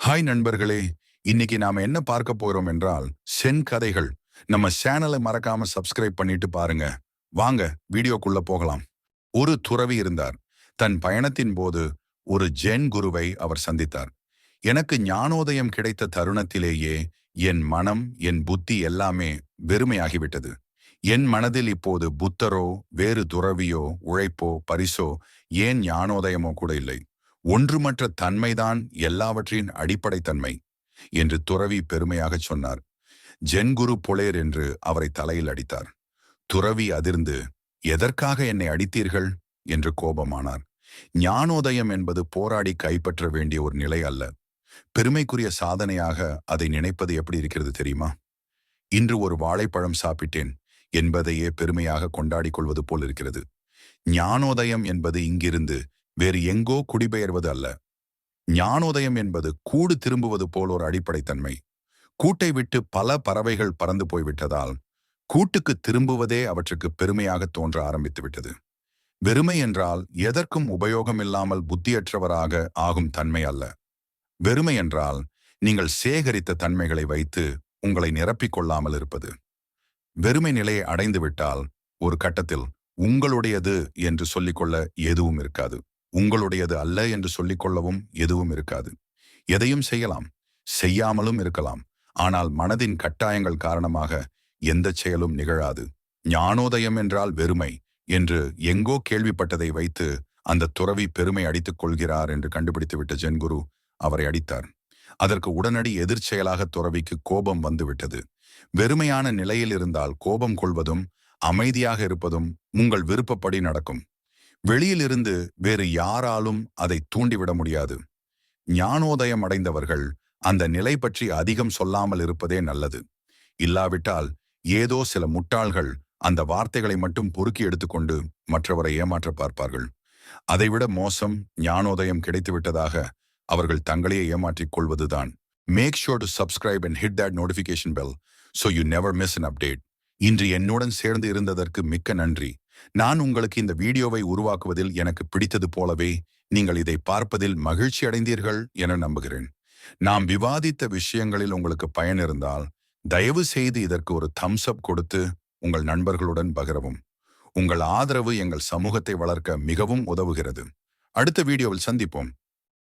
Hi நண்பர்களே, இன்னைக்கு நாம என்ன பார்க்க போறோம் என்றால் சென் கதைகள். நம்ம சேனலை மறக்காம சப்ஸ்கிரைப் பண்ணிட்டு பாருங்க. வாங்க வீடியோக்குள்ள போகலாம். ஒரு துறவி இருந்தார். தன் பயணத்தின் போது ஒரு ஜென் குருவை அவர் சந்தித்தார். எனக்கு ஞானோதயம் கிடைத்த தருணத்திலேயே என் மனம், என் புத்தி எல்லாமே வெறுமையாகிவிட்டது. என் மனதில் இப்போது புத்தரோ, வேறு துறவியோ, உழைப்போ, பரிசோ, ஏன் ஞானோதயமோ கூட இல்லை. ஒன்றுமற்ற தன்மைதான் எல்லாவற்றின் அடிப்படை தன்மை என்று துறவி பெருமையாகச் சொன்னார். ஜென் குரு பொலேர் என்று அவரை தலையில் அடித்தார். துறவி அதிர்ந்து, எதற்காக என்னை அடித்தீர்கள் என்று கோபமானார். ஞானோதயம் என்பது போராடி கைப்பற்ற வேண்டிய ஒரு நிலை அல்ல. பெருமைக்குரிய சாதனையாக அதை நினைப்பது எப்படி இருக்கிறது தெரியுமா? இன்று ஒரு வாழைப்பழம் சாப்பிட்டேன் என்பதையே பெருமையாக கொண்டாடிக் கொள்வது போல் இருக்கிறது. ஞானோதயம் என்பது இங்கிருந்து வேறு எங்கோ குடிபெயர்வது அல்ல. ஞானோதயம் என்பது கூடு திரும்புவது போல் ஒரு அடிப்படைத்தன்மை. கூட்டை விட்டு பல பறவைகள் பறந்து போய்விட்டதால் கூட்டுக்கு திரும்புவதே அவற்றுக்கு பெருமையாக தோன்ற ஆரம்பித்து விட்டது. வெறுமை என்றால் எதற்கும் உபயோகமில்லாமல் புத்தியற்றவராக ஆகும் தன்மை அல்ல. வெறுமை என்றால் நீங்கள் சேகரித்த தன்மைகளை வைத்து உங்களை நிரப்பிக் கொள்ளாமல் இருப்பது. வெறுமை நிலையை அடைந்து விட்டால் ஒரு கட்டத்தில் உங்களுடையது என்று சொல்லிக்கொள்ள எதுவும் இருக்காது. உங்களுடையது அல்ல என்று சொல்லிக்கொள்ளவும் எதுவும் இருக்காது. எதையும் செய்யலாம், செய்யாமலும் இருக்கலாம். ஆனால் மனதின் கட்டாயங்கள் காரணமாக எந்த செயலும் நிகழாது. ஞானோதயம் என்றால் வெறுமை என்று எங்கோ கேள்விப்பட்டதை வைத்து அந்த துறவி பெருமை அடித்துக் கொள்கிறார் என்று கண்டுபிடித்துவிட்ட ஜென்குரு அவரை அடித்தார். அதற்கு உடனடி எதிர்ச்செயலாக துறவிக்கு கோபம் வந்துவிட்டது. வெறுமையான நிலையில் இருந்தால் கோபம் கொள்வதும் அமைதியாக இருப்பதும் உங்கள் விருப்பப்படி நடக்கும். வெளியிலிருந்து வேறு யாராலும் அதை தூண்டிவிட முடியாது. ஞானோதயம் அடைந்தவர்கள் அந்த நிலை பற்றி அதிகம் சொல்லாமல் இருப்பதே நல்லது. இல்லாவிட்டால் ஏதோ சில முட்டாள்கள் அந்த வார்த்தைகளை மட்டும் பொறுக்கி எடுத்துக்கொண்டு மற்றவரை ஏமாற்ற பார்ப்பார்கள். அதைவிட மோசம், ஞானோதயம் கிடைத்துவிட்டதாக அவர்கள் தங்களையே ஏமாற்றிக் கொள்வதுதான். Make sure to subscribe and hit that notification bell so you never miss an update. இன்று என்னுடன் சேர்ந்து இருந்ததற்கு மிக்க நன்றி. நான் உங்களுக்கு இந்த வீடியோவை உருவாக்குவதில் எனக்கு பிடித்தது போலவே நீங்கள் இதை பார்ப்பதில் மகிழ்ச்சி அடைந்தீர்கள் என நம்புகிறேன். நாம் விவாதித்த விஷயங்களில் உங்களுக்கு பயன் இருந்தால் தயவு செய்து இதற்கு ஒரு தம்ஸ் அப் கொடுத்து உங்கள் நண்பர்களுடன் பகிரவும். உங்கள் ஆதரவு எங்கள் சமூகத்தை வளர்க்க மிகவும் உதவுகிறது. அடுத்த வீடியோவில் சந்திப்போம்.